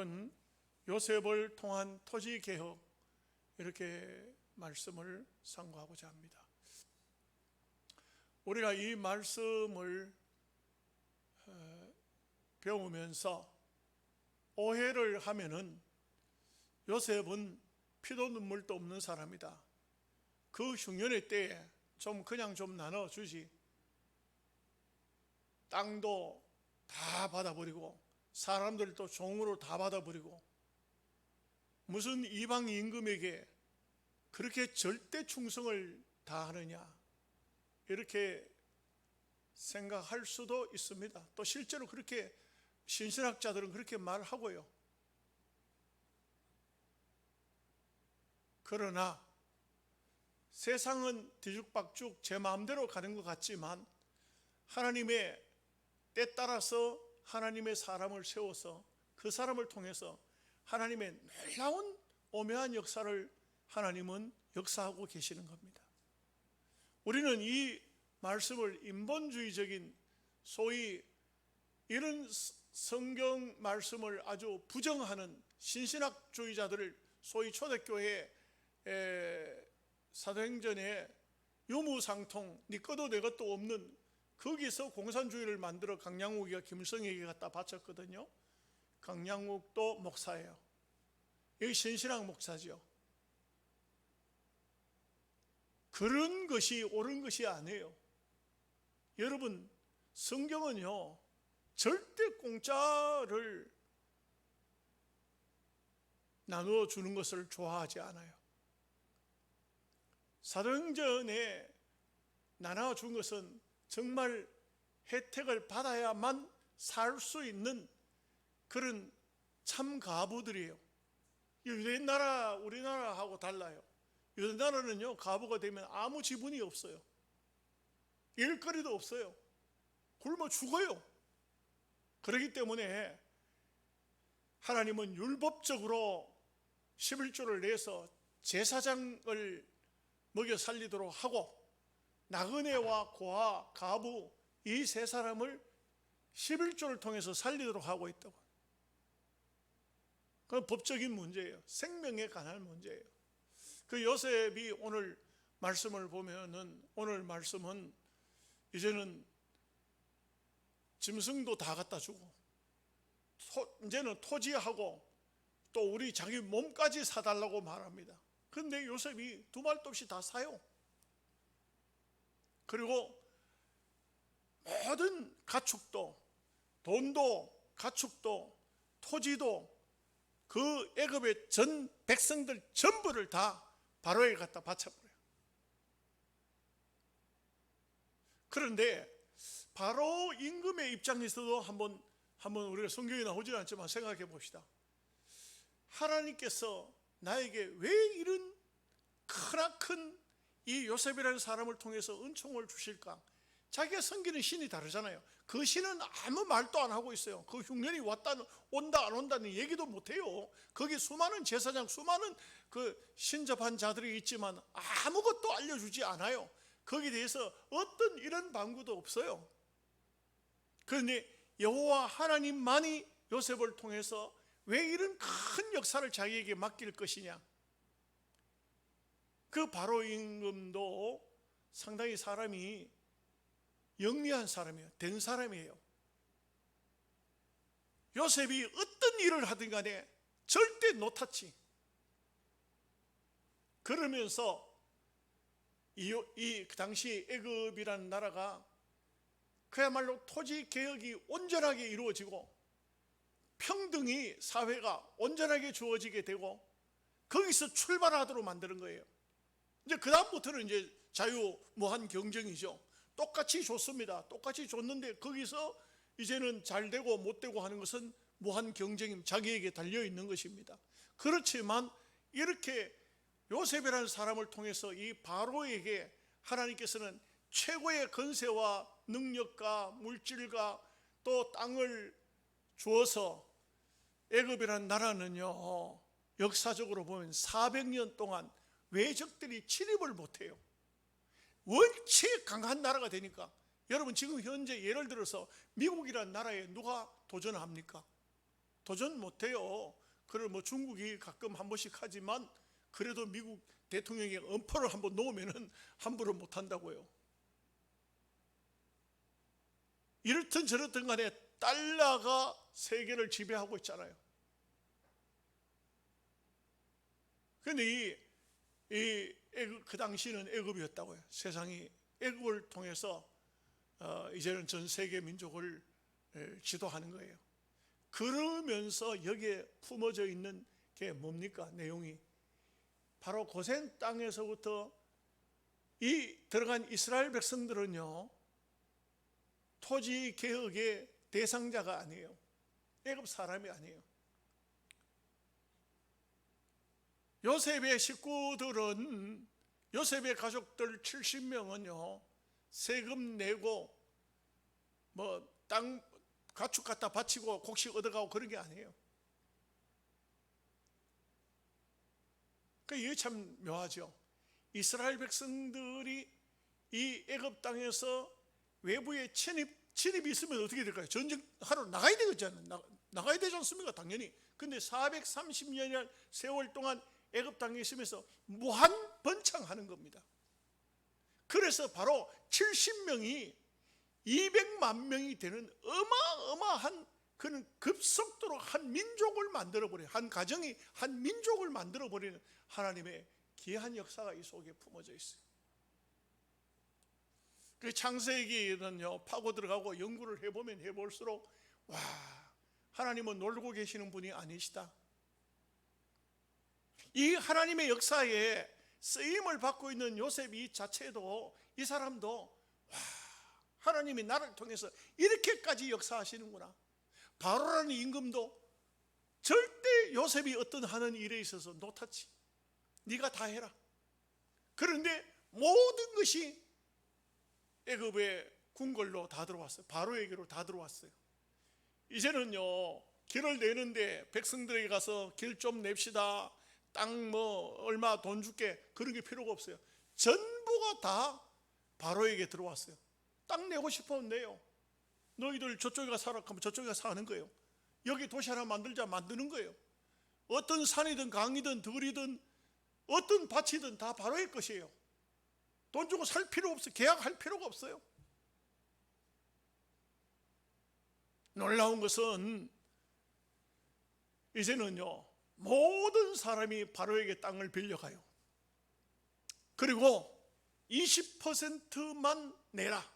오늘은 요셉을 통한 토지개혁, 이렇게 말씀을 상고하고자 합니다. 우리가 이 말씀을 배우면서 오해를 하면은 요셉은 피도 눈물도 없는 사람이다, 그 흉년의 때에 그냥 좀 나눠주지, 땅도 다 받아버리고 사람들도 종으로 다 받아버리고 무슨 이방 임금에게 그렇게 절대 충성을 다하느냐, 이렇게 생각할 수도 있습니다. 또 실제로 그렇게 신신학자들은 그렇게 말하고요. 그러나 세상은 뒤죽박죽 제 마음대로 가는 것 같지만 하나님의 때 따라서 하나님의 사람을 세워서 그 사람을 통해서 하나님의 놀라운 오묘한 역사를 하나님은 역사하고 계시는 겁니다. 우리는 이 말씀을 인본주의적인, 소위 이런 성경 말씀을 아주 부정하는 신신학주의자들을, 소위 초대교회 사도행전에 유무상통, 네 것도 내 것도 없는, 거기서 공산주의를 만들어 강양욱이가 김일성에게 갖다 바쳤거든요. 강양욱도 목사예요. 여기 신신학 목사죠. 그런 것이 옳은 것이 아니에요. 여러분, 성경은요 절대 공짜를 나누어 주는 것을 좋아하지 않아요. 사도행전에 나눠준 것은 정말 혜택을 받아야만 살 수 있는 그런 참 가부들이에요. 유대 나라, 우리나라하고 달라요. 유대 나라는요 가부가 되면 아무 지분이 없어요. 일거리도 없어요. 굶어 죽어요. 그렇기 때문에 하나님은 율법적으로 11조를 내서 제사장을 먹여 살리도록 하고, 나그네와 고아, 가부 이 세 사람을 11조를 통해서 살리도록 하고 있다고. 그건 법적인 문제예요. 생명에 관한 문제예요. 그 요셉이 오늘 말씀을 보면은, 오늘 말씀은 이제는 짐승도 다 갖다 주고 이제는 토지하고 또 우리 자기 몸까지 사달라고 말합니다. 그런데 요셉이 두 말도 없이 다 사요. 그리고 모든 가축도, 돈도, 가축도, 토지도, 그 애굽의 전 백성들 전부를 다 바로에게 갖다 바쳐버려요. 그런데 바로 임금의 입장에서도 한번 우리가 성경에 나오지는 않지만 생각해 봅시다. 하나님께서 나에게 왜 이런 크나큰 이 요셉이라는 사람을 통해서 은총을 주실까? 자기가 섬기는 신이 다르잖아요. 그 신은 아무 말도 안 하고 있어요. 그 흉년이 온다 안 온다는 얘기도 못해요. 거기 수많은 제사장, 수많은 그 신접한 자들이 있지만 아무것도 알려주지 않아요. 거기에 대해서 어떤 이런 방구도 없어요. 그런데 여호와 하나님만이 요셉을 통해서 왜 이런 큰 역사를 자기에게 맡길 것이냐. 그 바로 임금도 상당히 사람이 영리한 사람이에요. 된 사람이에요. 요셉이 어떤 일을 하든 간에 절대 노타치. 그러면서 이 당시 애굽이라는 나라가 그야말로 토지 개혁이 온전하게 이루어지고 평등이 사회가 온전하게 주어지게 되고 거기서 출발하도록 만드는 거예요. 이제 그 다음부터는 이제 자유무한 경쟁이죠. 똑같이 줬습니다. 똑같이 줬는데 거기서 이제는 잘 되고 못 되고 하는 것은 무한 경쟁임, 자기에게 달려 있는 것입니다. 그렇지만 이렇게 요셉이라는 사람을 통해서 이 바로에게 하나님께서는 최고의 권세와 능력과 물질과 또 땅을 주어서, 애굽이라는 나라는요 역사적으로 보면 400년 동안 외적들이 침입을 못해요. 원체 강한 나라가 되니까. 여러분 지금 현재 예를 들어서 미국이라는 나라에 누가 도전합니까? 도전 못해요. 그걸 뭐 중국이 가끔 한 번씩 하지만 그래도 미국 대통령이 엄포를 한번 놓으면은 함부로 못한다고요. 이렇든 저렇든 간에 달러가 세계를 지배하고 있잖아요. 그런데 그 당시는 애굽이었다고요. 세상이 애굽을 통해서 이제는 전 세계 민족을 지도하는 거예요. 그러면서 여기에 품어져 있는 게 뭡니까? 내용이 바로 고센 땅에서부터 이 들어간 이스라엘 백성들은요, 토지 개혁의 대상자가 아니에요. 애굽 사람이 아니에요. 요셉의 식구들은, 요셉의 가족들 70명은요 세금 내고 뭐 땅 가축 갖다 바치고 곡식 얻어가고 그런 게 아니에요. 이게 참 묘하죠. 이스라엘 백성들이 이 애굽 땅에서 외부의 침입이 있으면 어떻게 될까요? 전쟁하러 나가야 되겠잖아요. 나가야 되지 않습니까? 당연히. 근데 430년의 세월 동안 애굽 땅에 있으면서 무한 번창하는 겁니다. 그래서 바로 70명이 200만 명이 되는 어마어마한 그는 급속도로 한 민족을 만들어버려요. 한 가정이 한 민족을 만들어버리는 하나님의 귀한 역사가 이 속에 품어져 있어요. 그 창세기는요, 파고 들어가고 연구를 해보면 해볼수록 와, 하나님은 놀고 계시는 분이 아니시다. 이 하나님의 역사에 쓰임을 받고 있는 요셉 이 자체도, 이 사람도 와, 하나님이 나를 통해서 이렇게까지 역사하시는구나. 바로라는 임금도 절대 요셉이 어떤 하는 일에 있어서 노타치, 네가 다 해라. 그런데 모든 것이 애굽의 궁궐로 다 들어왔어요. 바로에게로 다 들어왔어요. 이제는요, 길을 내는데 백성들에게 가서 길 좀 냅시다, 땅 뭐 얼마 돈 줄게, 그런 게 필요가 없어요. 전부가 다 바로에게 들어왔어요. 땅 내고 싶으면 내요. 너희들 저쪽에 가서 살아 하면 저쪽에 가서 사는 거예요. 여기 도시 하나 만들자, 만드는 거예요. 어떤 산이든 강이든 들이든 어떤 밭이든 다 바로의 것이에요. 돈 주고 살 필요 없어요. 계약할 필요가 없어요. 놀라운 것은 이제는요, 모든 사람이 바로에게 땅을 빌려가요. 그리고 20%만 내라.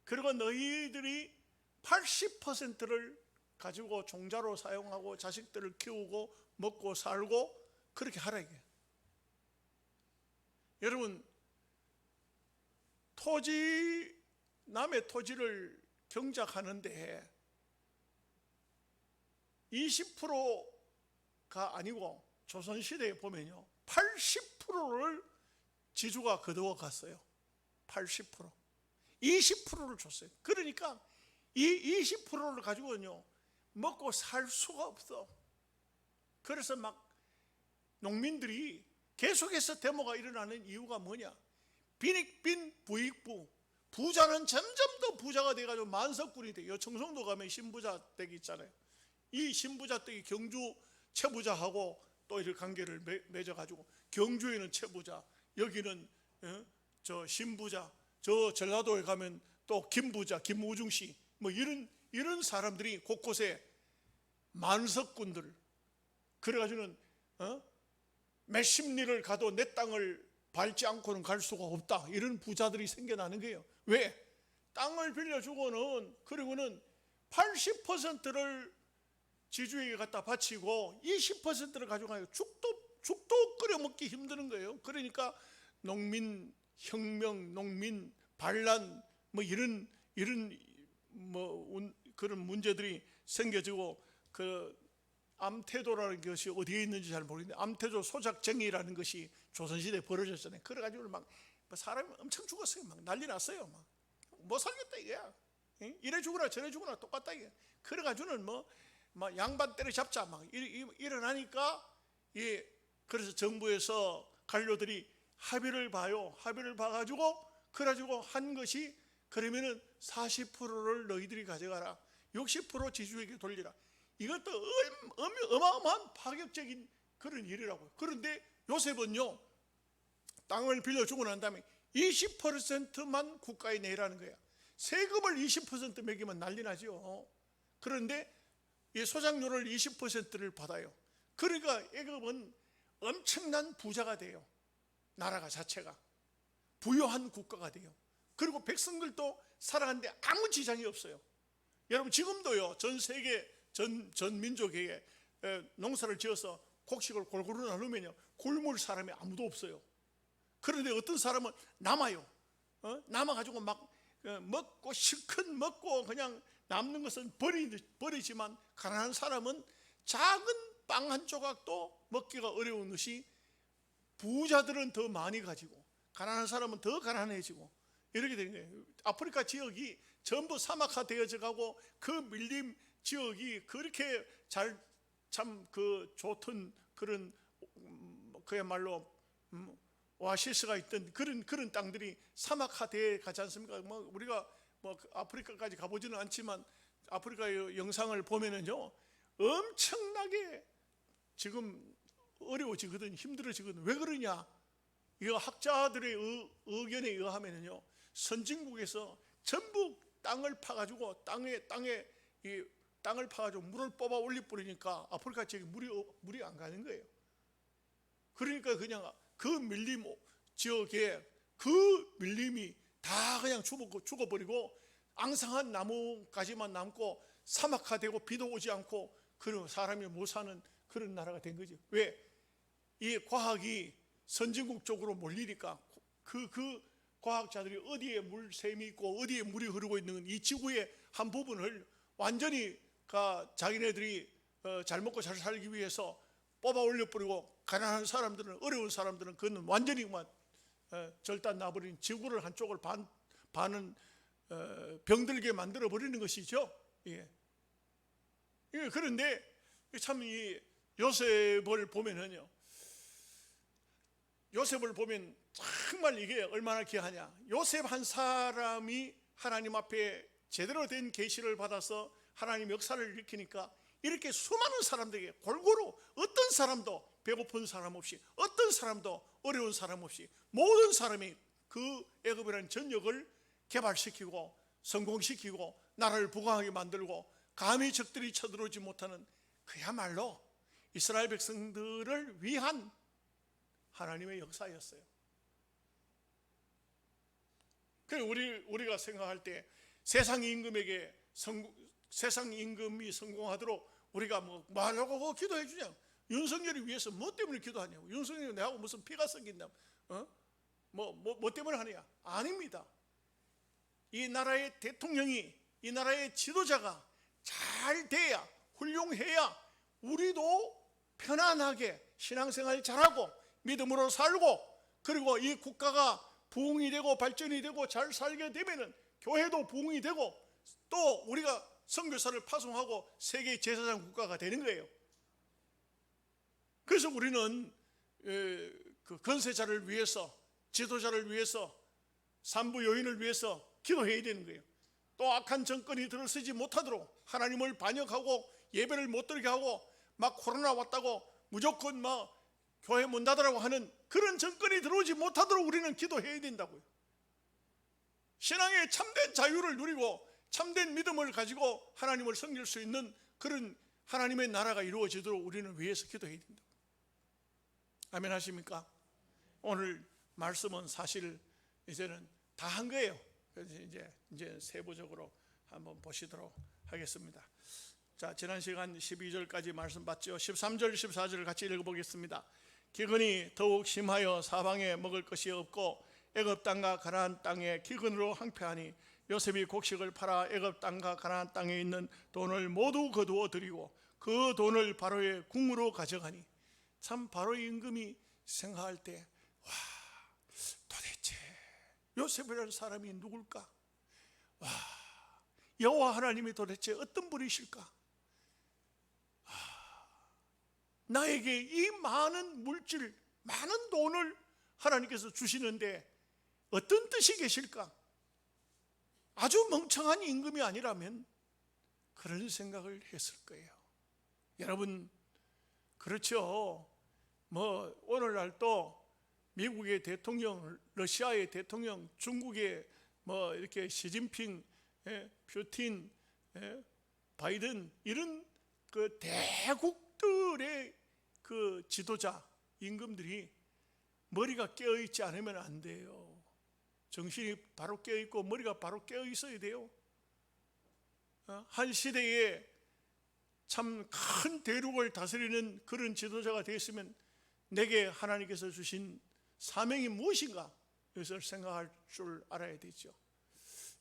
그리고 너희들이 80%를 가지고 종자로 사용하고 자식들을 키우고 먹고 살고 그렇게 하라 이게. 여러분, 남의 토지를 경작하는데 20%가 아니고 조선시대에 보면요 80%를 지주가 거두어 갔어요. 80%. 20%를 줬어요. 그러니까 이 20%를 가지고는요 먹고 살 수가 없어. 그래서 막 농민들이 계속해서 데모가 일어나는 이유가 뭐냐? 빈익빈 부익부, 부자는 점점 더 부자가 돼가지고 만석군이 돼요. 청송도 가면 신부자 댁이 있잖아요. 이 신부자 댁이 경주 최부자하고 또 이런 관계를 맺어가지고 경주에는 최부자, 여기는 저 신부자, 저 전라도에 가면 또 김부자, 김우중씨, 뭐 이런 사람들이 곳곳에 만석군들, 그래가지고는 몇십 리를 가도 내 땅을 밟지 않고는 갈 수가 없다, 이런 부자들이 생겨나는 거예요. 왜? 땅을 빌려주고는, 그리고는 80%를 지주에게 갖다 바치고 20%를 가져가요. 죽도 끓여 먹기 힘드는 거예요. 그러니까 농민 혁명, 농민 반란, 뭐 이런 뭐 그런 문제들이 생겨지고, 그 암태도라는 것이 어디에 있는지 잘 모르겠는데 암태도 소작쟁이라는 것이 조선시대에 벌어졌잖아요. 그래가지고 막 사람이 엄청 죽었어요. 막 난리 났어요. 막 못 살겠다 이거야. 이래 죽으나 저래 죽으나 똑같다 이게. 그래가지고는 막 양반 때려잡자 막 일어나니까, 그래서 정부에서 관료들이 합의를 봐요. 합의를 봐가지고 그래가지고 한 것이, 그러면은 40%를 너희들이 가져가라, 60% 지주에게 돌리라. 이것도 어마어마한 파격적인 그런 일이라고요. 그런데 요셉은요, 땅을 빌려주고 난 다음에 20%만 국가에 내라는 거야. 세금을 20% 매기면 난리 나죠. 그런데 이 소작료를 20%를 받아요. 그러니까 애굽은 엄청난 부자가 돼요. 나라가 자체가 부유한 국가가 돼요. 그리고 백성들도 살아가는데 아무 지장이 없어요. 여러분, 지금도요, 전 세계 전 민족에게 농사를 지어서 곡식을 골고루 나누면요, 굶을 사람이 아무도 없어요. 그런데 어떤 사람은 남아요. 남아가지고 막 먹고 실컷 먹고 그냥 남는 것은 버리지만, 가난한 사람은 작은 빵 한 조각도 먹기가 어려운 것이, 부자들은 더 많이 가지고 가난한 사람은 더 가난해지고 이렇게 되는 거예요. 아프리카 지역이 전부 사막화되어져 가고, 그 밀림 지역이 그렇게 참 좋던 그런, 그야말로 오아시스가 있던 그런 땅들이 사막화되어 가지 않습니까? 우리가 아프리카까지 가보지는 않지만 아프리카의 영상을 보면은요, 엄청나게 지금 어려워지거든, 힘들어지거든. 왜 그러냐? 이거 학자들의 의견에 의하면은요, 선진국에서 전부 땅을 파가지고 이 땅을 파가지고 물을 뽑아 올려 버리니까 아프리카 지역에 물이 안 가는 거예요. 그러니까 그냥 그 밀림 지역에 그 밀림이 다 그냥 죽어버리고 앙상한 나무까지만 남고 사막화되고 비도 오지 않고, 그리고 사람이 못 사는 그런 나라가 된 거죠. 왜? 이 과학이 선진국 쪽으로 몰리니까 그 과학자들이 어디에 물샘이 있고 어디에 물이 흐르고 있는 이 지구의 한 부분을 완전히 자기네들이 잘 먹고 잘 살기 위해서 뽑아 올려버리고, 가난한 사람들은, 어려운 사람들은 그건 완전히 절단 나버린 지구를 한쪽을 반은 병들게 만들어 버리는 것이죠. 예. 그런데 참 이 요셉을 보면은요, 요셉을 보면 정말 이게 얼마나 귀하냐. 요셉 한 사람이 하나님 앞에 제대로 된 계시를 받아서 하나님 역사를 일으키니까, 이렇게 수많은 사람들에게 골고루, 어떤 사람도 배고픈 사람 없이, 어떤 사람도 어려운 사람 없이, 모든 사람이 그 애굽이라는 전역을 개발시키고 성공시키고 나라를 부강하게 만들고, 감히 적들이 쳐들어오지 못하는, 그야말로 이스라엘 백성들을 위한 하나님의 역사였어요. 우리가 생각할 때 세상 임금이 성공하도록 우리가 뭐 하려고 기도해 주냐? 윤석열이 위해서 뭐 때문에 기도하냐고? 윤석열이 내하고 무슨 피가 섞인다? 뭐 때문에 하느냐? 아닙니다. 이 나라의 대통령이, 이 나라의 지도자가 잘 돼야, 훌륭해야 우리도 편안하게 신앙생활 잘하고 믿음으로 살고, 그리고 이 국가가 부흥이 되고 발전이 되고 잘 살게 되면은 교회도 부흥이 되고, 또 우리가 선교사를 파송하고 세계 제사장 국가가 되는 거예요. 그래서 우리는 그 건세자를 위해서, 지도자를 위해서, 산부 요인을 위해서 기도해야 되는 거예요. 또 악한 정권이 들어서지 못하도록, 하나님을 반역하고 예배를 못 드리게 하고, 막 코로나 왔다고 무조건 막 교회 문 닫으라고 하는 그런 정권이 들어오지 못하도록 우리는 기도해야 된다고요. 신앙의 참된 자유를 누리고 참된 믿음을 가지고 하나님을 섬길 수 있는 그런 하나님의 나라가 이루어지도록 우리는 위해서 기도해야 된다. 아멘 하십니까? 오늘 말씀은 사실 이제는 다 한 거예요. 그래서 이제 세부적으로 한번 보시도록 하겠습니다. 자, 지난 시간 12절까지 말씀 봤죠. 13절, 14절을 같이 읽어보겠습니다. 기근이 더욱 심하여 사방에 먹을 것이 없고 애굽 땅과 가나안 땅에 기근으로 항폐하니, 요셉이 곡식을 팔아 애굽 땅과 가나안 땅에 있는 돈을 모두 거두어 드리고 그 돈을 바로의 궁으로 가져가니. 참, 바로의 임금이 생각할 때, 와, 도대체 요셉이라는 사람이 누굴까? 와, 여호와 하나님이 도대체 어떤 분이실까? 나에게 이 많은 물질, 많은 돈을 하나님께서 주시는데 어떤 뜻이 계실까? 아주 멍청한 임금이 아니라면 그런 생각을 했을 거예요. 여러분, 그렇죠. 뭐 오늘날 또 미국의 대통령, 러시아의 대통령, 중국의 뭐 이렇게 시진핑, 푸틴, 바이든, 이런 그 대국들의 그 지도자, 임금들이 머리가 깨어있지 않으면 안 돼요. 정신이 바로 깨어있고 머리가 바로 깨어있어야 돼요. 한 시대에 참 큰 대륙을 다스리는 그런 지도자가 되었으면 내게 하나님께서 주신 사명이 무엇인가, 이것을 생각할 줄 알아야 되죠.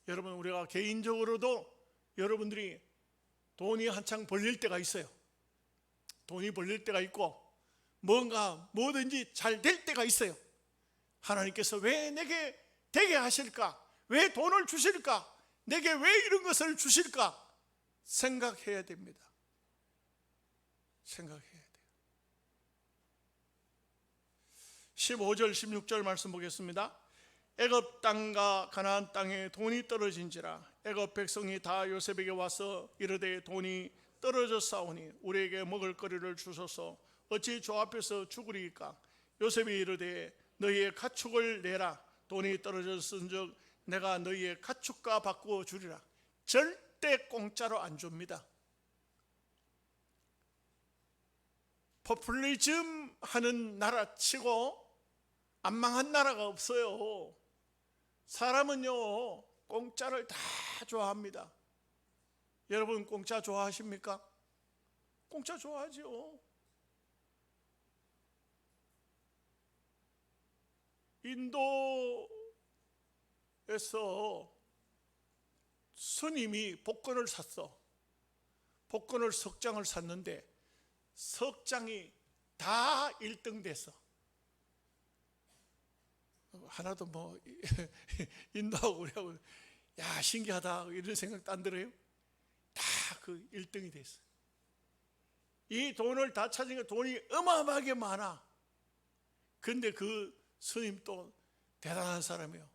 여러분, 우리가 개인적으로도 여러분들이 돈이 한창 벌릴 때가 있어요. 돈이 벌릴 때가 있고 뭔가 뭐든지 잘 될 때가 있어요. 하나님께서 왜 내게 되게 하실까? 왜 돈을 주실까? 내게 왜 이런 것을 주실까? 생각해야 됩니다. 생각해야 돼요. 15절 16절 말씀 보겠습니다. 애굽 땅과 가나안 땅에 돈이 떨어진지라 애굽 백성이 다 요셉에게 와서 이르되 돈이 떨어졌사오니 우리에게 먹을 거리를 주소서. 어찌 주 앞에서 죽으리이까? 요셉이 이르되 너희의 가축을 내라. 돈이 떨어졌은즉 내가 너희의 가축과 바꾸어 주리라. 절대 공짜로 안 줍니다. 포퓰리즘 하는 나라 치고 안 망한 나라가 없어요. 사람은요 공짜를 다 좋아합니다. 여러분, 공짜 좋아하십니까? 공짜 좋아하죠. 인도에서 스님이 복권을 샀어. 복권을 석 장을 샀는데 석 장이 다 1등 됐어. 하나도 뭐 인도하고 우리하고 야 신기하다 이런 생각도 안 들어요? 다 그 1등이 됐어. 이 돈을 다 찾으니까 돈이 어마어마하게 많아. 근데 그 스님 또 대단한 사람이에요.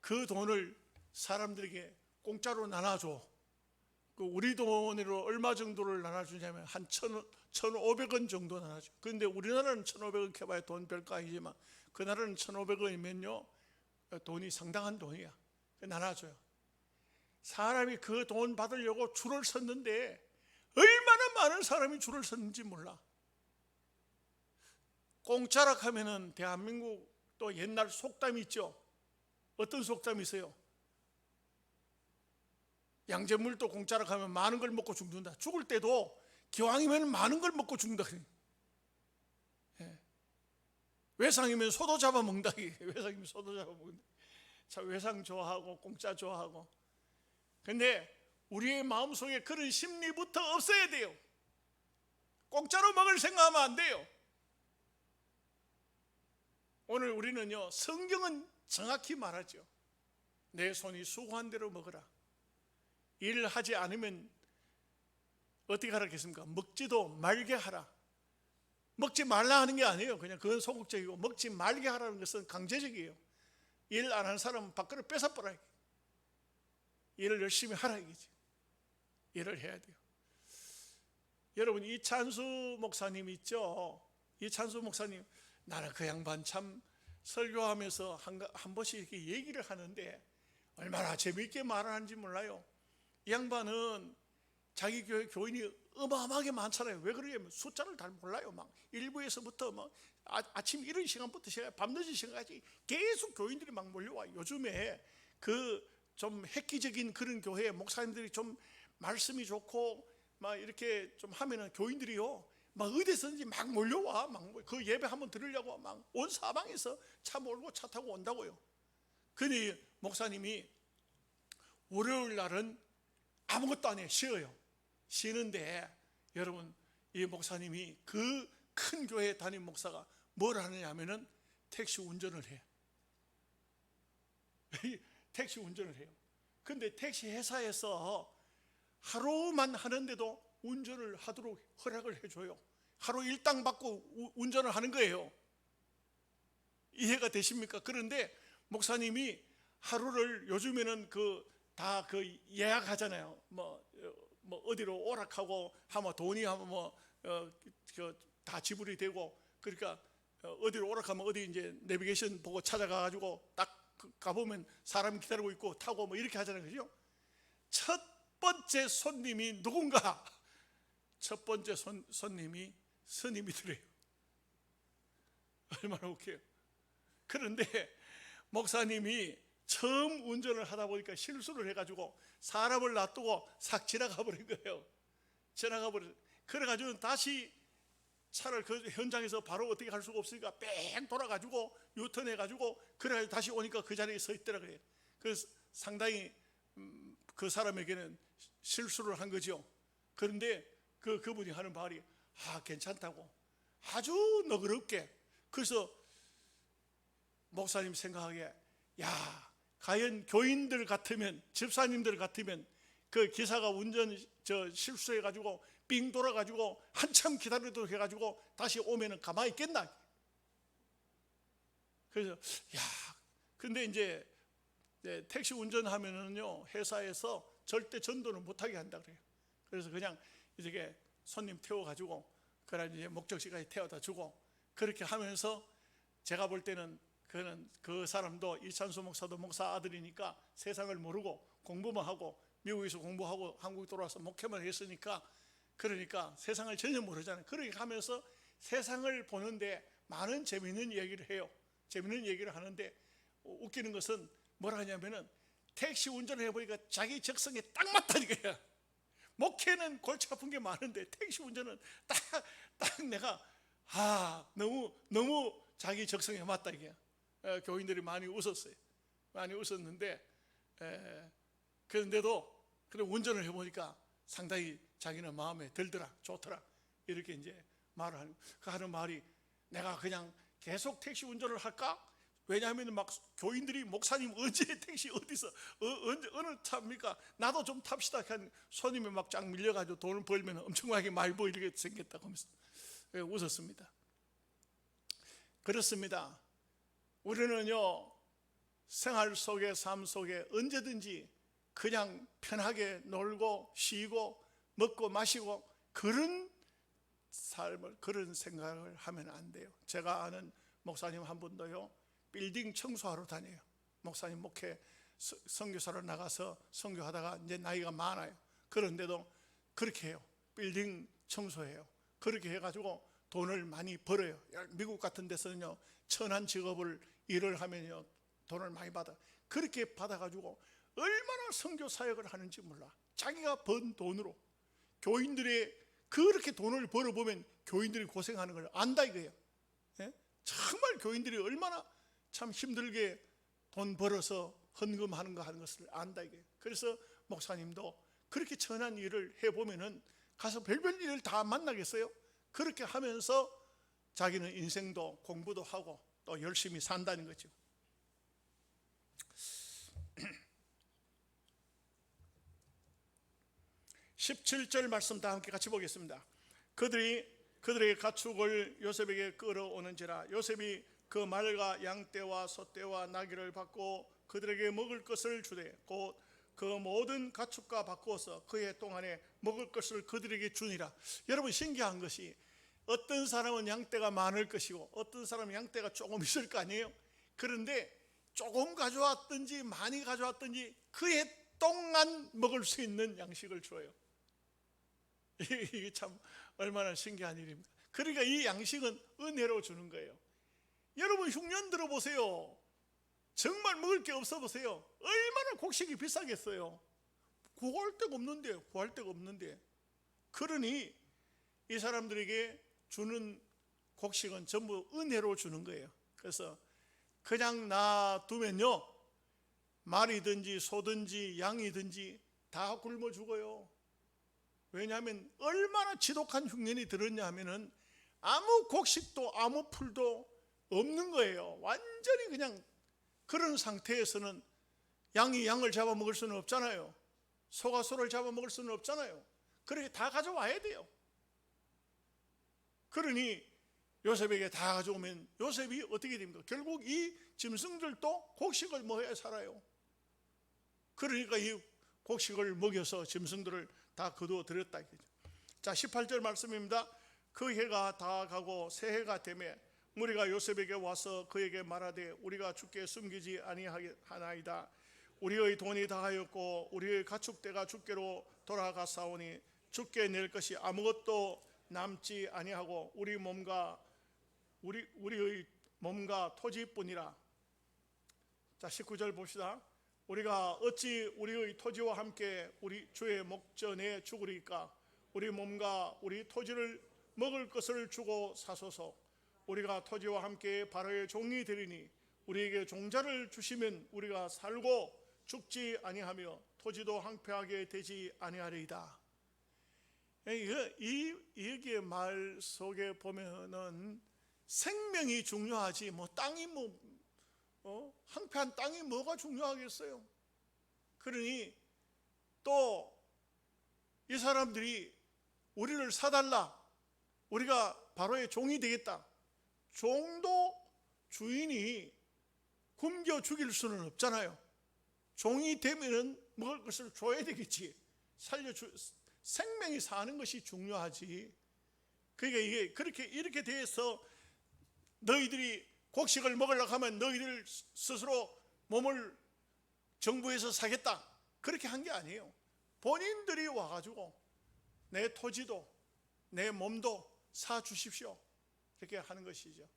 그 돈을 사람들에게 공짜로 나눠줘. 그 우리 돈으로 얼마 정도를 나눠주냐면 한 1,500원 정도 나눠줘. 근데 우리나라는 1,500원 해봐야 돈 별거 아니지만 그 나라는 1,500원이면요 돈이 상당한 돈이야. 나눠줘요. 사람이 그 돈 받으려고 줄을 섰는데 얼마나 많은 사람이 줄을 섰는지 몰라. 공짜라 하면은 대한민국 또 옛날 속담이 있죠. 어떤 속담이 있어요? 양잿물도 공짜라 하면 많은 걸 먹고 죽는다. 죽을 때도 기왕이면 많은 걸 먹고 죽는다. 외상이면 소도 잡아먹는다. 외상이면 소도 잡아먹는다. 참 외상 좋아하고 공짜 좋아하고. 근데 우리의 마음속에 그런 심리부터 없어야 돼요. 공짜로 먹을 생각하면 안 돼요. 오늘 우리는요 성경은 정확히 말하죠. 내 손이 수고한 대로 먹으라. 일을 하지 않으면 어떻게 하라겠습니까? 먹지도 말게 하라. 먹지 말라 하는 게 아니에요. 그냥 그건 소극적이고, 먹지 말게 하라는 것은 강제적이에요. 일 안 하는 사람은 밖으로 뺏어버려야 돼. 일을 열심히 하라 이거지. 일을 해야 돼요. 여러분, 이찬수 목사님 있죠? 이찬수 목사님, 나는 그 양반 참 설교하면서 한 번씩 이렇게 얘기를 하는데 얼마나 재미있게 말을 하는지 몰라요. 이 양반은 자기 교회 교인이 어마어마하게 많잖아요. 왜 그러냐면 숫자를 잘 몰라요. 막 일부에서부터 막 아침 이른 시간부터 밤늦은 시간까지 계속 교인들이 막 몰려와. 요즘에 그 좀 획기적인 그런 교회 목사님들이 좀 말씀이 좋고 막 이렇게 좀 하면은 교인들이요 막 어디서든지 막 몰려와. 막 그 예배 한번 들으려고 막 온 사방에서 차 몰고 차 타고 온다고요. 근데 목사님이 월요일 날은 아무것도 안 해요. 쉬어요. 쉬는데 여러분, 이 목사님이 그 큰 교회 담임 목사가 뭘 하느냐 하면은 택시 운전을 해요. 택시 운전을 해요. 근데 택시 회사에서 하루만 하는데도 운전을 하도록 허락을 해줘요. 하루 일당 받고 운전을 하는 거예요. 이해가 되십니까? 그런데 목사님이 하루를 요즘에는 다 예약하잖아요. 뭐 뭐 어디로 오락하고 하면 돈이 하면 다 지불이 되고, 그러니까 어디로 오락하면 어디 이제 내비게이션 보고 찾아가 가지고 딱 가보면 사람이 기다리고 있고 타고 뭐 이렇게 하잖아요, 그죠? 첫 번째 손님이 누군가? 첫 번째 손님이 스님이더래요. 얼마나 웃겨요. 그런데 목사님이 처음 운전을 하다 보니까 실수를 해가지고 사람을 놔두고 싹 지나가 버린 거예요. 지나가 버린. 그래가지고 다시 차를 그 현장에서 바로 어떻게 할 수가 없으니까 뺑 돌아가지고 유턴해가지고 그래가지고 다시 오니까 그 자리에 서 있더라고요. 그래서 상당히 그 사람에게는 실수를 한 거죠. 그런데 그분이 하는 말이 괜찮다고 아주 너그럽게. 그래서 목사님 생각하기에 과연 교인들 같으면, 집사님들 같으면 그 기사가 운전 실수해가지고 빙 돌아가지고 한참 기다리도록 해가지고 다시 오면은 가만히 있겠나? 그래서 근데 이제 택시 운전하면은요, 회사에서 절대 전도는 못하게 한다 그래요. 그래서 그냥 이렇게 손님 태워가지고 그래 이제 목적지까지 태워다 주고 그렇게 하면서, 제가 볼 때는 그 사람도 이찬수 목사도 목사 아들이니까 세상을 모르고 공부만 하고 미국에서 공부하고 한국 돌아와서 목회만 했으니까, 그러니까 세상을 전혀 모르잖아요. 그렇게 하면서 세상을 보는데 많은 재미있는 얘기를 해요. 재미있는 얘기를 하는데 웃기는 것은 뭐라 하냐면은 택시 운전을 해보니까 자기 적성에 딱 맞다니까요. 목회는 골치 아픈 게 많은데 택시 운전은 딱 내가 너무 자기 적성에 맞다 이게. 교인들이 많이 웃었어요. 많이 웃었는데 그런데도 운전을 해보니까 상당히 자기는 마음에 들더라, 좋더라, 이렇게 이제 말을 하는 말이, 내가 그냥 계속 택시 운전을 할까? 왜냐하면 막 교인들이 목사님 언제 택시 어디서 어느 탑니까? 나도 좀 탑시다. 손님이 막 쫙 밀려가지고 돈을 벌면 엄청나게 많이 벌게 생겼다고 하면서 웃었습니다. 그렇습니다. 우리는요, 생활 속에, 삶 속에 언제든지 그냥 편하게 놀고 쉬고 먹고 마시고 그런 삶을, 그런 생각을 하면 안 돼요. 제가 아는 목사님 한 분도요, 빌딩 청소하러 다녀요. 목사님 목회 선교사로 나가서 선교하다가 이제 나이가 많아요. 그런데도 그렇게 해요. 빌딩 청소해요. 그렇게 해가지고 돈을 많이 벌어요. 미국 같은 데서는요, 천한 직업을 일을 하면요 돈을 많이 받아. 그렇게 받아가지고 얼마나 선교 사역을 하는지 몰라. 자기가 번 돈으로 교인들의, 그렇게 돈을 벌어보면 교인들이 고생하는 걸 안다 이거예요. 정말 교인들이 얼마나 참 힘들게 돈 벌어서 헌금하는 거 하는 것을 안다 이거예요. 그래서 목사님도 그렇게 천한 일을 해보면은 가서 별별 일을 다 만나겠어요? 그렇게 하면서 자기는 인생도 공부도 하고 또 열심히 산다는 거죠. 17절 말씀 다 함께 같이 보겠습니다. 그들의 가축을 요셉에게 끌어오는지라. 요셉이 그 말과 양떼와 소떼와 나귀를 받고 그들에게 먹을 것을 주되 곧 그 모든 가축과 바꾸어서 그해 동안에 먹을 것을 그들에게 주니라. 여러분, 신기한 것이 어떤 사람은 양떼가 많을 것이고 어떤 사람은 양떼가 조금 있을 거 아니에요. 그런데 조금 가져왔든지 많이 가져왔든지 그해 동안 먹을 수 있는 양식을 줘요. 이게 참 얼마나 신기한 일입니까? 그러니까 이 양식은 은혜로 주는 거예요. 여러분, 흉년 들어보세요. 정말 먹을 게 없어 보세요. 얼마나 곡식이 비싸겠어요. 구할 데가 없는데. 그러니 이 사람들에게 주는 곡식은 전부 은혜로 주는 거예요. 그래서 그냥 놔두면요, 말이든지 소든지 양이든지 다 굶어 죽어요. 왜냐하면 얼마나 지독한 흉년이 들었냐 하면은 아무 곡식도 아무 풀도 없는 거예요. 완전히 그냥 그런 상태에서는 양이 양을 잡아먹을 수는 없잖아요. 소가 소를 잡아먹을 수는 없잖아요. 그렇게 다 가져와야 돼요. 그러니 요셉에게 다 가져오면 요셉이 어떻게 됩니까? 결국 이 짐승들도 곡식을 먹어야 살아요. 그러니까 이 곡식을 먹여서 짐승들을 다 거두어 드렸다. 자, 18절 말씀입니다. 그 해가 다 가고 새 해가 되매 무리가 요셉에게 와서 그에게 말하되 우리가 주께 숨기지 아니하나이다. 우리의 돈이 다하였고 우리의 가축대가 주께로 돌아가사오니 주께 낼 것이 아무것도 남지 아니하고 우리의 몸과 토지뿐이라. 자, 19절 봅시다. 우리가 어찌 우리의 토지와 함께 우리 주의 목전에 죽으리까? 우리 몸과 우리 토지를 먹을 것을 주고 사소서. 우리가 토지와 함께 바로의 종이 되리니 우리에게 종자를 주시면 우리가 살고 죽지 아니하며 토지도 황폐하게 되지 아니하리이다. 여기의 말 속에 보면은 생명이 중요하지 뭐 땅이 황폐한 땅이 뭐가 중요하겠어요. 그러니 또 이 사람들이 우리를 사달라, 우리가 바로의 종이 되겠다. 종도 주인이 굶겨 죽일 수는 없잖아요. 종이 되면은 먹을 것을 줘야 되겠지. 생명이 사는 것이 중요하지. 그러니까 이게 이렇게 돼서 너희들이 곡식을 먹으려고 하면 너희들 스스로 몸을 정부에서 사겠다, 그렇게 한 게 아니에요. 본인들이 와가지고 내 토지도 내 몸도 사 주십시오, 이렇게 하는 것이죠.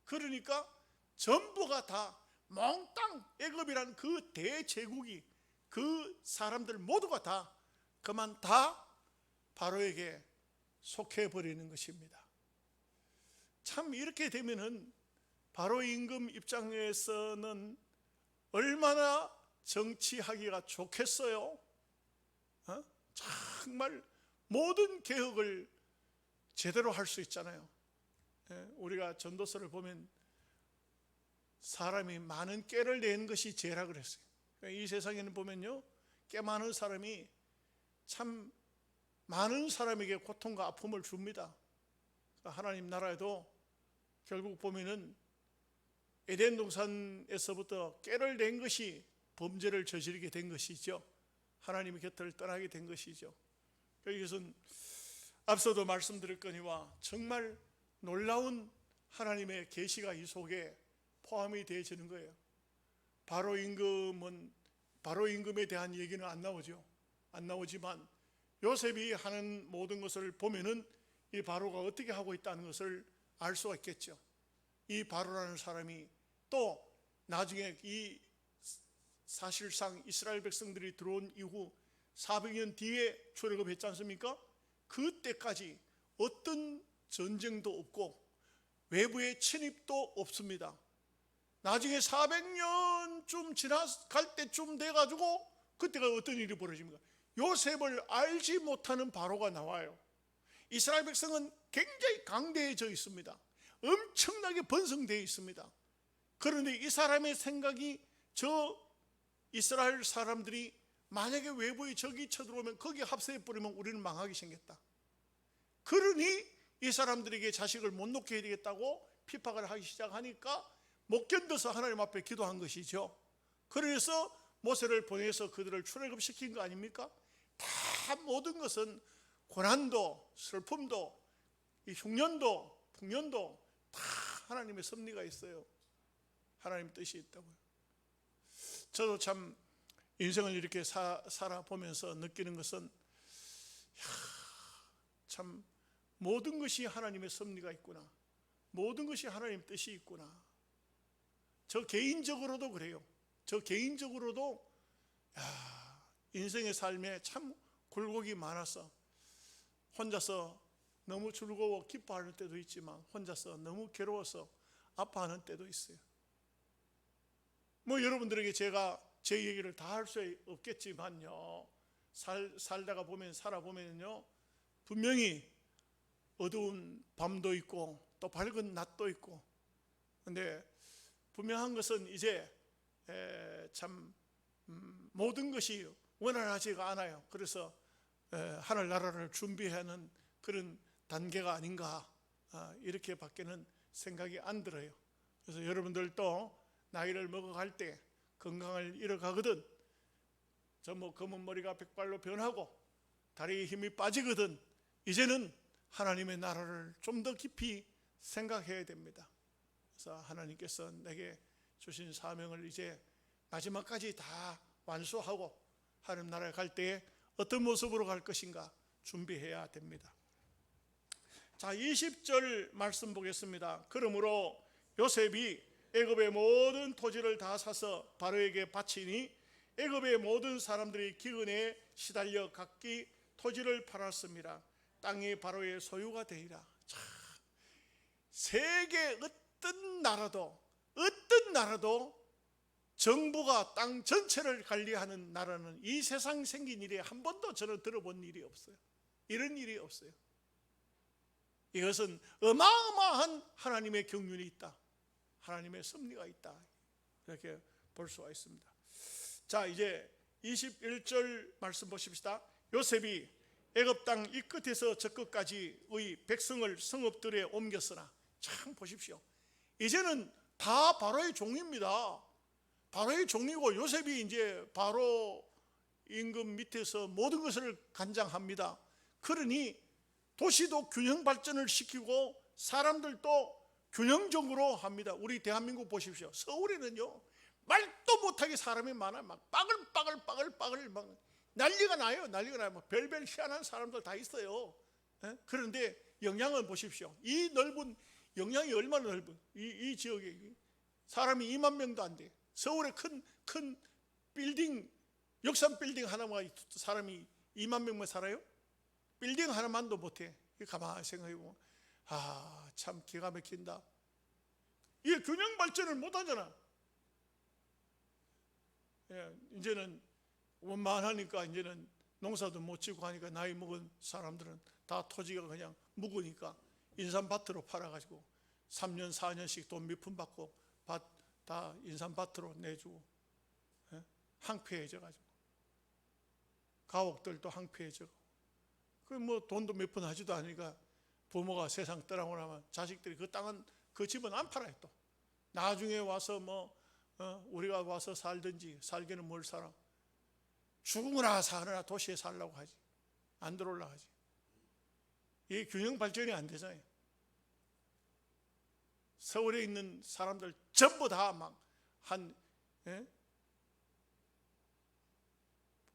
그러니까 전부가 다 몽땅 애굽이라는 그 대제국이, 그 사람들 모두가 다 그만 다 바로에게 속해버리는 것입니다. 참 이렇게 되면은 바로 임금 입장에서는 얼마나 정치하기가 좋겠어요. 정말 모든 개혁을 제대로 할 수 있잖아요. 우리가 전도서를 보면 사람이 많은 깨를 내는 것이 죄라 그랬어요. 이 세상에는 보면요, 꽤 많은 사람이 참 많은 사람에게 고통과 아픔을 줍니다. 하나님 나라에도 결국 보면은 에덴 동산에서부터 깨를 낸 것이 범죄를 저지르게 된 것이죠. 하나님의 곁을 떠나게 된 것이죠. 이것은 앞서도 말씀드렸거니와 정말 놀라운 하나님의 계시가 이 속에 포함이 되어지는 거예요. 바로 임금에 대한 얘기는 안 나오죠. 안 나오지만 요셉이 하는 모든 것을 보면은 이 바로가 어떻게 하고 있다는 것을 알 수가 있겠죠. 이 바로라는 사람이 또 나중에 이 사실상 이스라엘 백성들이 들어온 이후 400년 뒤에 출애굽했지 않습니까? 그때까지 어떤 전쟁도 없고 외부의 침입도 없습니다. 나중에 400년쯤 지나갈 때쯤 돼가지고 그때가 어떤 일이 벌어집니까? 요셉을 알지 못하는 바로가 나와요. 이스라엘 백성은 굉장히 강대해져 있습니다. 엄청나게 번성되어 있습니다. 그런데 이 사람의 생각이 저 이스라엘 사람들이 만약에 외부의 적이 쳐들어오면 거기에 합세해버리면 우리는 망하게 생겼다. 그러니 이 사람들에게 자식을 못 놓게 해야 되겠다고 핍박을 하기 시작하니까 못 견뎌서 하나님 앞에 기도한 것이죠. 그래서 모세를 보내서 그들을 출애굽시킨 거 아닙니까? 다 모든 것은 고난도 슬픔도 이 흉년도 풍년도 다 하나님의 섭리가 있어요. 하나님 뜻이 있다고요. 저도 참 인생을 이렇게 살아보면서 느끼는 것은 참 모든 것이 하나님의 섭리가 있구나, 모든 것이 하나님 뜻이 있구나. 저 개인적으로도 그래요. 저 개인적으로도 인생의 삶에 참 굴곡이 많아서 혼자서 너무 즐거워 기뻐하는 때도 있지만 혼자서 너무 괴로워서 아파하는 때도 있어요. 뭐 여러분들에게 제가 제 얘기를 다 할 수 없겠지만요, 살아보면요 분명히 어두운 밤도 있고 또 밝은 낮도 있고, 근데 분명한 것은 이제 참 모든 것이 원활하지가 않아요. 그래서 하늘나라를 준비하는 그런 단계가 아닌가, 이렇게 밖에는 생각이 안 들어요. 그래서 여러분들도 나이를 먹어갈 때 건강을 잃어가거든 저 검은 머리가 백발로 변하고 다리에 힘이 빠지거든 이제는 하나님의 나라를 좀 더 깊이 생각해야 됩니다. 그래서 하나님께서 내게 주신 사명을 이제 마지막까지 다 완수하고 하나님 나라에 갈 때에 어떤 모습으로 갈 것인가 준비해야 됩니다. 자, 20절 말씀 보겠습니다. 그러므로 요셉이 애굽의 모든 토지를 다 사서 바로에게 바치니 애굽의 모든 사람들이 기근에 시달려 각기 토지를 팔았습니다. 땅이 바로의 소유가 되리라. 참, 세계 어떤 나라도 정부가 땅 전체를 관리하는 나라는 이 세상 생긴 일이 한 번도 저는 들어본 일이 없어요. 이런 일이 없어요. 이것은 어마어마한 하나님의 경륜이 있다, 하나님의 섭리가 있다, 이렇게 볼 수가 있습니다. 자, 이제 21절 말씀 보십시다. 요셉이 애굽 땅 이 끝에서 저 끝까지의 백성을 성읍들에 옮겼으나, 참 보십시오, 이제는 다 바로의 종입니다. 바로의 종이고 요셉이 이제 바로 임금 밑에서 모든 것을 관장합니다. 그러니 도시도 균형 발전을 시키고 사람들도 균형적으로 합니다. 우리 대한민국 보십시오. 서울에는요 말도 못하게 사람이 많아요. 막 빠글빠글 막 난리가 나요. 막 별별 희한한 사람들 다 있어요. 그런데 영향을 보십시오. 이 넓은 영향이 얼마나 넓은 이 지역에 사람이 2만 명도 안 돼. 서울에 큰 빌딩, 역삼 빌딩 하나만 사람이 2만 명만 살아요? 빌딩 하나만도 못해. 가만히 생각해보면 참 기가 막힌다. 이게 균형 발전을 못하잖아. 이제는 원만하니까 이제는 농사도 못 짓고 하니까 나이 먹은 사람들은 다 토지가 그냥 묵으니까 인삼밭으로 팔아가지고 3년 4년씩 돈 몇 푼 받고 밭 다 인삼밭으로 내주고, 항폐해져가지고 가옥들도 항폐해져고, 그 뭐 돈도 몇 푼 하지도 않으니까 부모가 세상 떠나고 나면 자식들이 그 땅은 그 집은 안 팔아요. 또 나중에 와서 우리가 와서 살든지, 살기는 뭘 살아, 죽으나 사느나 도시에 살라고 하지, 안 들어올라 하지. 이 균형 발전이 안 되잖아요. 서울에 있는 사람들 전부 다 막 한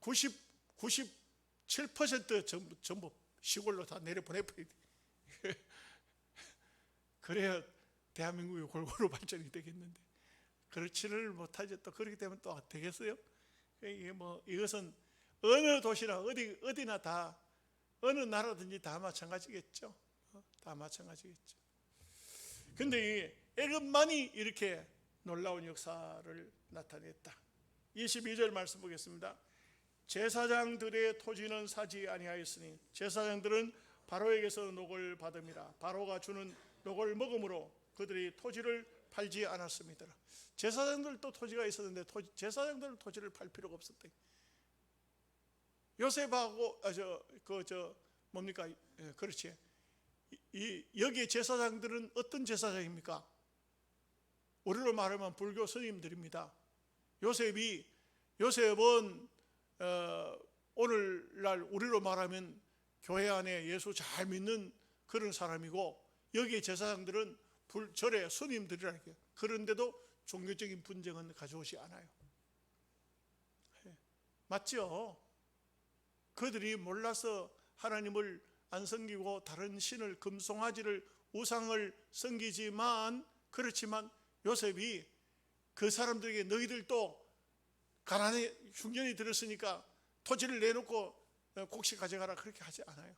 97% 전부 시골로 다 내려보내버려야 돼. 그래야 대한민국이 골고루 발전이 되겠는데 그렇지를 못하죠. 또 그렇게 되면 또 되겠어요? 이게 이것은 어느 도시나 어디나 다, 어느 나라든지 다 마찬가지겠죠. 다 마찬가지겠죠. 근데 이 애굽만이 이렇게 놀라운 역사를 나타냈다. 22절 말씀 보겠습니다. 제사장들의 토지는 사지 아니하였으니 제사장들은 바로에게서 녹을 받음이라. 바로가 주는 녹을 먹음으로 그들이 토지를 팔지 않았습니다. 제사장들도 토지가 있었는데 제사장들은 토지를 팔 필요가 없었대. 요셉하고 뭡니까? 그렇지. 여기 제사장들은 어떤 제사장입니까? 우리로 말하면 불교 스님들입니다. 요셉은 오늘날 우리로 말하면 교회 안에 예수 잘 믿는 그런 사람이고, 여기 제사장들은 절의 스님들이라니까요. 그런데도 종교적인 분쟁은 가져오지 않아요. 맞죠? 그들이 몰라서 하나님을 안 섬기고 다른 신을, 금송아지를, 우상을 섬기지만, 그렇지만 요셉이 그 사람들에게 너희들도 가난에 흉년이 들었으니까 토지를 내놓고 곡식 가져가라, 그렇게 하지 않아요.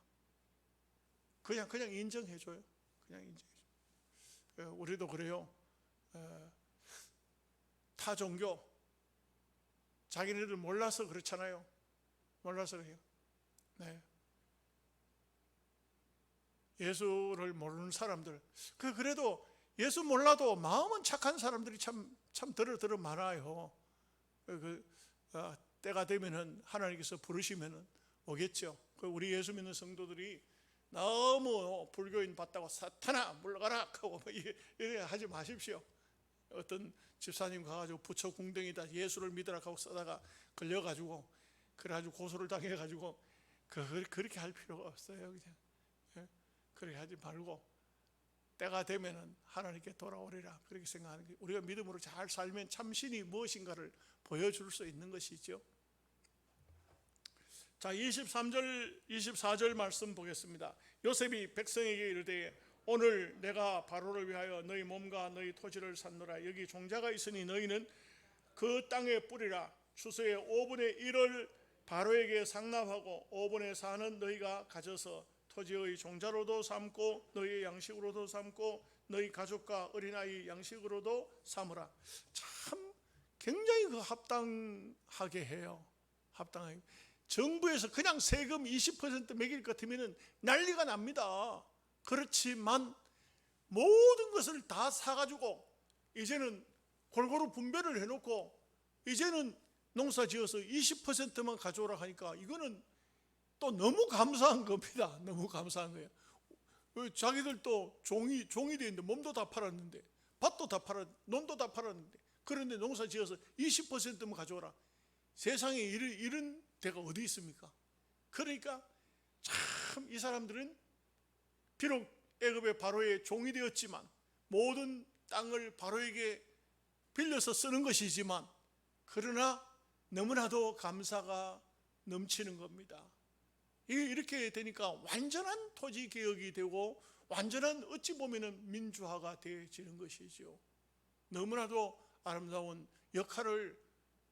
그냥 인정해줘요. 그냥 인정해줘요. 우리도 그래요. 타 종교 자기네들 몰라서 그렇잖아요. 몰라서 그래요. 네. 예수를 모르는 사람들, 그래도 예수 몰라도 마음은 착한 사람들이 참 들어 많아요. 때가 되면은 하나님께서 부르시면은 오겠죠. 우리 예수 믿는 성도들이 너무 불교인 봤다고 사탄아 물러가라 하고 이래 하지 마십시오. 어떤 집사님 가가지고 부처 궁뎅이다 예수를 믿으라 하고 써다가 걸려가지고 그래가지고 고소를 당해가지고 그렇게 할 필요가 없어요. 그냥 그렇게 하지 말고 때가 되면은 하나님께 돌아오리라 그렇게 생각하는 게, 우리가 믿음으로 잘 살면 참신이 무엇인가를 보여줄 수 있는 것이죠. 자, 23절 24절 말씀 보겠습니다. 요셉이 백성에게 이르되 오늘 내가 바로를 위하여 너희 몸과 너희 토지를 샀노라. 여기 종자가 있으니 너희는 그 땅에 뿌리라. 추수의 5분의 1을 바로에게 상납하고 5분의 4는 너희가 가져서 토지의 종자로도 삼고 너희의 양식으로도 삼고 너희 가족과 어린아이 양식으로도 삼으라. 참 굉장히 합당하게 해요. 합당하게. 정부에서 그냥 세금 20% 매길 것 같으면 난리가 납니다. 그렇지만 모든 것을 다 사가지고 이제는 골고루 분배를 해놓고 이제는 농사 지어서 20%만 가져오라 하니까 이거는 또 너무 감사한 겁니다. 너무 감사한 거예요. 자기들도 종이 되어 있는데 몸도 다 팔았는데 밭도 다 논도 다 팔았는데, 그런데 농사 지어서 20%만 가져오라. 세상에 이런 데가 어디 있습니까? 그러니까 참 이 사람들은 비록 애굽의 바로의 종이 되었지만 모든 땅을 바로에게 빌려서 쓰는 것이지만 그러나 너무나도 감사가 넘치는 겁니다. 이렇게 되니까 완전한 토지 개혁이 되고 완전한 어찌 보면 민주화가 되어지는 것이죠. 너무나도 아름다운 역할을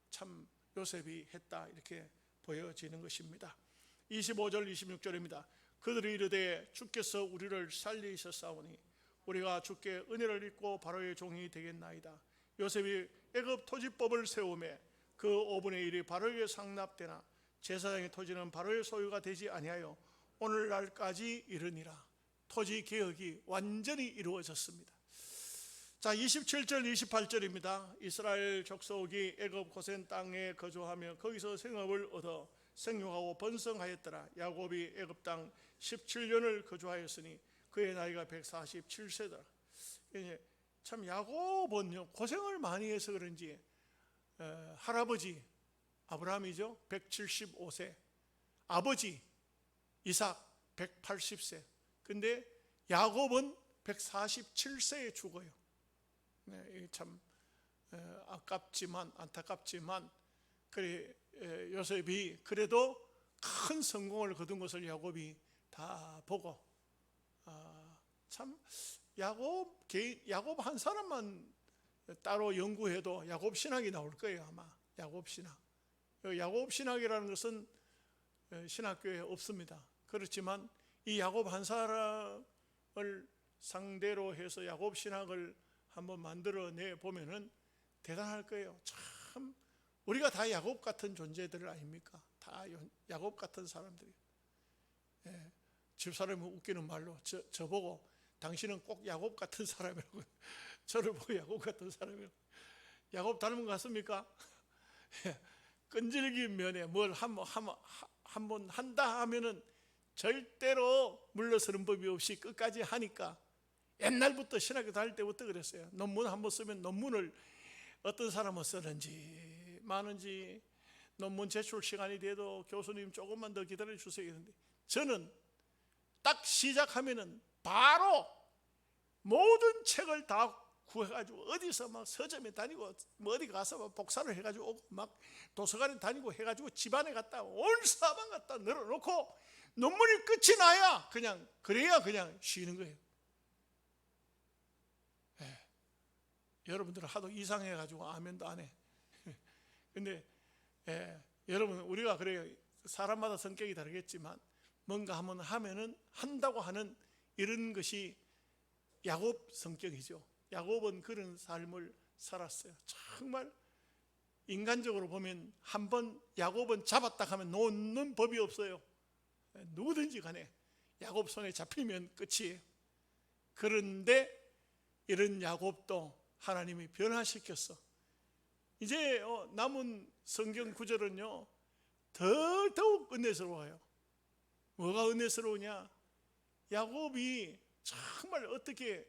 참 요셉이 했다 이렇게 보여지는 것입니다. 25절 26절입니다. 그들이 이르되 주께서 우리를 살리셨사오니 우리가 주께 은혜를 입고 바로의 종이 되겠나이다. 요셉이 애굽 토지법을 세우매 그 5분의 1이 바로에게 상납되나 제사장의 토지는 바로의 소유가 되지 아니하여 오늘날까지 이르니라. 토지 개혁이 완전히 이루어졌습니다. 자, 27절 28절입니다. 이스라엘 족속이 애굽 고센 땅에 거주하며 거기서 생업을 얻어 생육하고 번성하였더라. 야곱이 애굽 땅 17년을 거주하였으니 그의 나이가 147세더라. 참 야곱은요 고생을 많이 해서 그런지 할아버지 아브라함이죠 175세, 아버지 이삭 180세, 근데 야곱은 147세에 죽어요. 네, 참 아깝지만 안타깝지만 그래 요셉이 그래도 큰 성공을 거둔 것을 야곱이 다 보고 참 야곱 한 사람만 따로 연구해도 야곱 신학이 나올 거예요. 아마 야곱 신학. 야곱 신학이라는 것은 신학교에 없습니다. 그렇지만 이 야곱 한 사람을 상대로 해서 야곱 신학을 한번 만들어내 보면은 대단할 거예요. 참 우리가 다 야곱 같은 존재들 아닙니까? 다 야곱 같은 사람들이. 집사람이 웃기는 말로 저보고 당신은 꼭 야곱 같은 사람이라고 저를 보고 야곱 같은 사람이라고. 야곱 닮은 것 같습니까? 끈질긴 면에 뭘 한번 한다 하면은 절대로 물러서는 법이 없이 끝까지 하니까 옛날부터 신학교 다닐 때부터 그랬어요. 논문 한번 쓰면 논문을 어떤 사람은 쓰는지 많은지 논문 제출 시간이 돼도 교수님 조금만 더 기다려 주세요 했는데 저는 딱 시작하면은 바로 모든 책을 다 구해가지고 어디서 막 서점에 다니고 뭐 어디 가서 막 복사를 해가지고 오고 막 도서관에 다니고 해가지고 집안에 갔다 온 사방 갖다 늘어놓고 논문이 끝이 나야 그래야 그냥 쉬는 거예요. 여러분들은 하도 이상해가지고 아멘도 안 해. 근데 여러분 우리가 그래요. 사람마다 성격이 다르겠지만 뭔가 한번 하면은 한다고 하는 이런 것이 야곱 성격이죠. 야곱은 그런 삶을 살았어요. 정말 인간적으로 보면 한번 야곱은 잡았다 하면 놓는 법이 없어요. 누구든지 간에 야곱 손에 잡히면 끝이에요. 그런데 이런 야곱도 하나님이 변화시켰어. 이제 남은 성경 구절은요 더욱 은혜스러워요. 뭐가 은혜스러우냐? 야곱이 정말 어떻게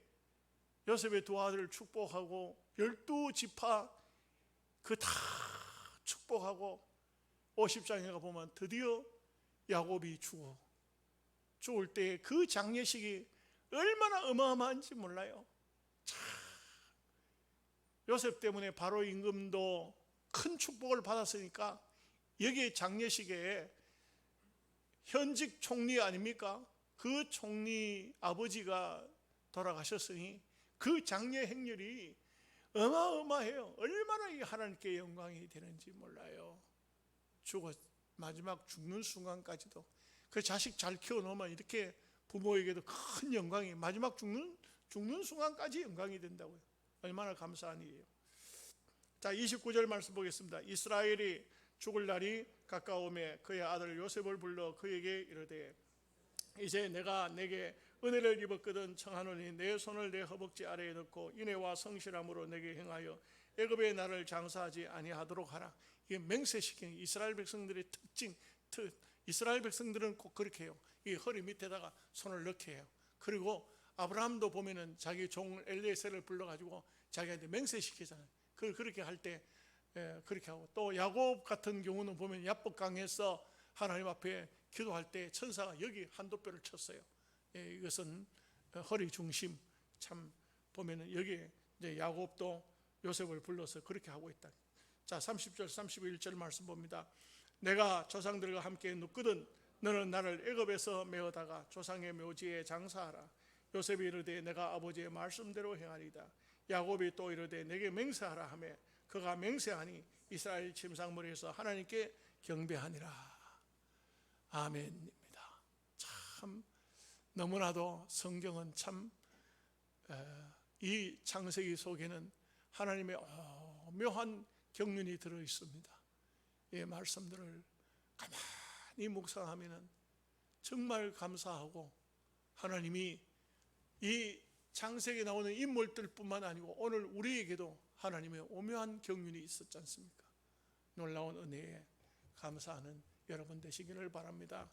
요셉의 두 아들을 축복하고 12지파 그 다 축복하고 50장에 가보면 드디어 야곱이 죽을 때 그 장례식이 얼마나 어마어마한지 몰라요. 참, 요셉 때문에 바로 임금도 큰 축복을 받았으니까 여기에 장례식에 현직 총리 아닙니까? 그 총리 아버지가 돌아가셨으니 그 장례 행렬이 어마어마해요. 얼마나 이 하나님께 영광이 되는지 몰라요. 마지막 죽는 순간까지도 그 자식 잘 키워놓으면 이렇게 부모에게도 큰 영광이, 마지막 죽는 순간까지 영광이 된다고요. 얼마나 감사한 일이에요. 자, 29절 말씀 보겠습니다. 이스라엘이 죽을 날이 가까우매 그의 아들 요셉을 불러 그에게 이르되 이제 내가 내게 은혜를 입었거든 청하노니 내 손을 내 허벅지 아래에 넣고 인애와 성실함으로 내게 행하여 애굽에 나를 장사하지 아니하도록 하라. 이게 맹세시키는 이스라엘 백성들의 특징. 이스라엘 백성들은 꼭 그렇게 해요. 이 허리 밑에다가 손을 넣게 해요. 그리고 아브라함도 보면은 자기 종 엘리에셀을 불러가지고 자기한테 맹세시키잖아요. 그렇게 할 때 그렇게 하고, 또 야곱 같은 경우는 보면 야복강에서 하나님 앞에 기도할 때 천사가 여기 한도뼈를 쳤어요. 이것은 허리 중심. 참 보면은 여기에 이제 야곱도 요셉을 불러서 그렇게 하고 있다. 자, 30절 31절 말씀 봅니다. 내가 조상들과 함께 눕거든 너는 나를 애굽에서 메어다가 조상의 묘지에 장사하라. 요셉이 이르되 내가 아버지의 말씀대로 행하리이다. 야곱이 또 이르되 내게 맹세하라 하매 그가 맹세하니 이스라엘 침상머리에서 하나님께 경배하니라. 아멘입니다. 참 너무나도 성경은 참 이 창세기 속에는 하나님의 묘한 경륜이 들어 있습니다. 이 말씀들을 가만히 묵상하면 정말 감사하고, 하나님이 이 창세기에 나오는 인물들뿐만 아니고 오늘 우리에게도 하나님의 오묘한 경륜이 있었지 않습니까? 놀라운 은혜에 감사하는 여러분 되시기를 바랍니다.